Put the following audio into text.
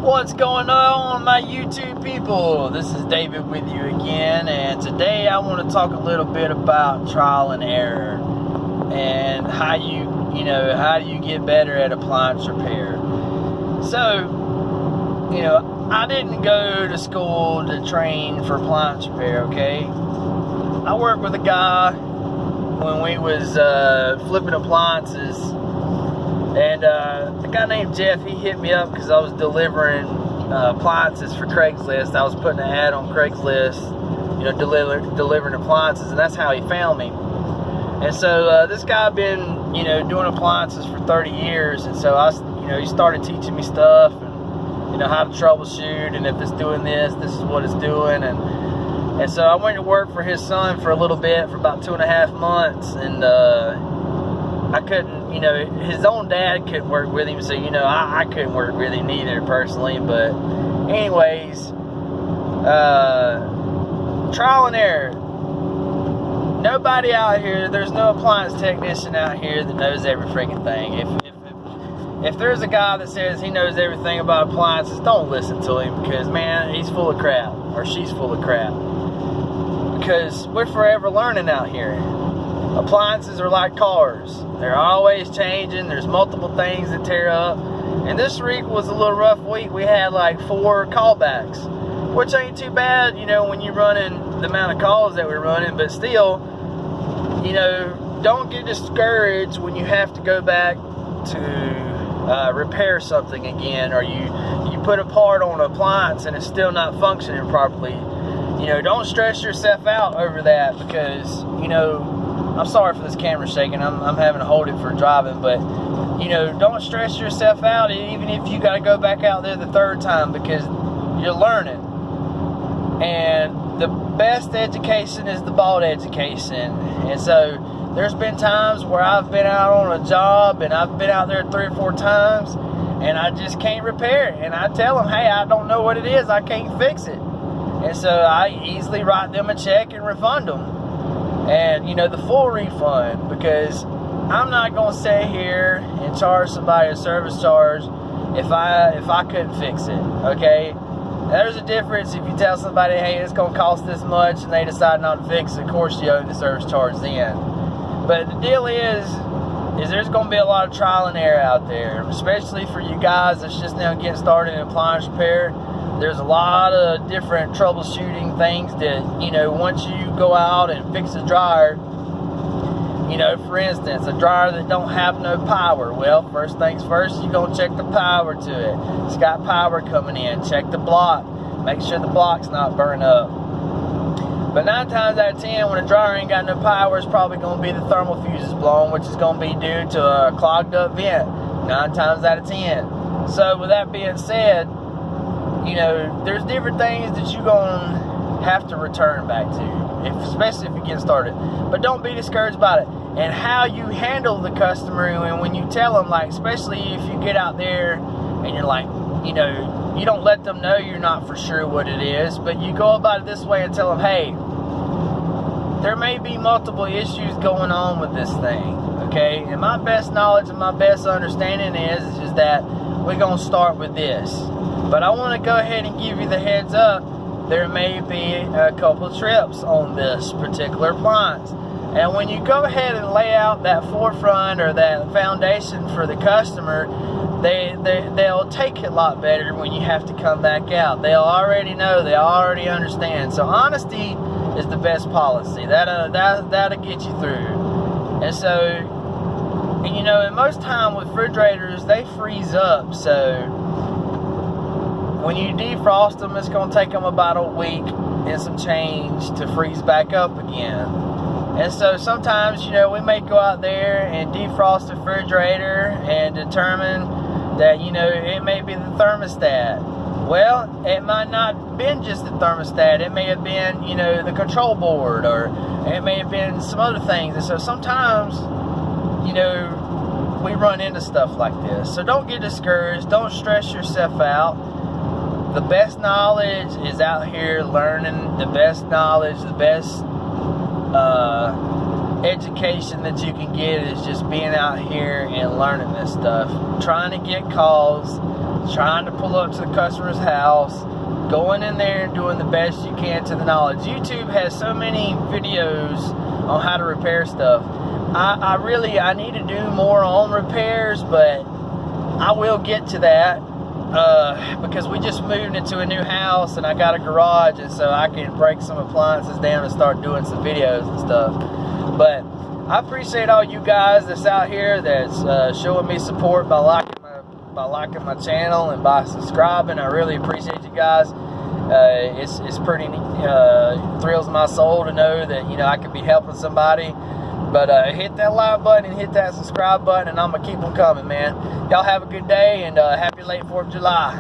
What's going on, my YouTube people? This is David with you again, and today I want to talk a little bit about trial and error and how do you get better at appliance repair. So, I didn't go to school to train for appliance repair, okay? I worked with a guy when we was flipping appliances. And a guy named Jeff, he hit me up because I was delivering appliances for Craigslist. I was putting an ad on Craigslist, delivering appliances, and that's how he found me. And so this guy had been, doing appliances for 30 years, and so he started teaching me stuff, and how to troubleshoot, and if it's doing this, this is what it's doing, and so I went to work for his son for a little bit, for about 2.5 months, and I couldn't, his own dad couldn't work with him, so, I couldn't work with him either, personally, but anyways, trial and error. Nobody out here, there's no appliance technician out here that knows every freaking thing. If there's a guy that says he knows everything about appliances, don't listen to him, because, man, he's full of crap, or she's full of crap, because we're forever learning out here. Appliances are like cars. They're always changing. There's multiple things that tear up. And this week was a little rough week. We had like 4 callbacks, which ain't too bad, when you're running the amount of calls that we're running. But still, don't get discouraged when you have to go back to repair something again, or you put a part on an appliance and it's still not functioning properly. Don't stress yourself out over that, because, I'm sorry for this camera shaking. I'm having to hold it for driving, but don't stress yourself out, even if you got to go back out there the 3rd time, because you're learning. And the best education is the bald education. And so there's been times where I've been out on a job and I've been out there 3 or 4 times and I just can't repair it. And I tell them, hey, I don't know what it is. I can't fix it. And so I easily write them a check and refund them. And, the full refund, because I'm not going to sit here and charge somebody a service charge if I couldn't fix it, okay? There's a difference if you tell somebody, hey, it's going to cost this much, and they decide not to fix it. Of course, you owe the service charge then. But the deal is there's going to be a lot of trial and error out there, especially for you guys that's just now getting started in appliance repair. There's a lot of different troubleshooting things that, once you go out and fix a dryer, for instance, a dryer that don't have no power. Well, first things first, you're going to check the power to it. It's got power coming in. Check the block. Make sure the block's not burnt up. But 9 times out of 10, when a dryer ain't got no power, it's probably going to be the thermal fuses blown, which is going to be due to a clogged up vent. 9 times out of 10. So with that being said, there's different things that you're going to have to return back to, especially if you get started. But don't be discouraged about it. And how you handle the customer, and when you tell them, like, especially if you get out there and you're like, you don't let them know you're not for sure what it is, but you go about it this way and tell them, hey, there may be multiple issues going on with this thing, okay? And my best knowledge and my best understanding is that we're going to start with this. But I want to go ahead and give you the heads up. There may be a couple trips on this particular appliance. And when you go ahead and lay out that forefront or that foundation for the customer, they'll take it a lot better when you have to come back out. They'll already know. They already understand. So honesty is the best policy. That'll get you through. And so, and most time with refrigerators, they freeze up. So when you defrost them, it's going to take them about a week and some change to freeze back up again. And so sometimes, we may go out there and defrost the refrigerator and determine that, it may be the thermostat. Well, it might not have been just the thermostat. It may have been, the control board, or it may have been some other things. And so sometimes, we run into stuff like this. So don't get discouraged. Don't stress yourself out. The best knowledge is out here learning. The best knowledge, the best education that you can get is just being out here and learning this stuff. Trying to get calls trying to pull up to the customer's house, going in there and doing the best you can to the knowledge. YouTube has so many videos on how to repair stuff. I need to do more on repairs, but I will get to that because we just moved into a new house and I got a garage, and so I can break some appliances down and start doing some videos and stuff. But I appreciate all you guys that's out here that's showing me support by liking my channel and by subscribing. I really appreciate you guys. It's pretty thrills my soul to know that, you know, I could be helping somebody. But hit that like button and hit that subscribe button, and I'm gonna keep them coming, man. Y'all have a good day, and happy late 4th of July.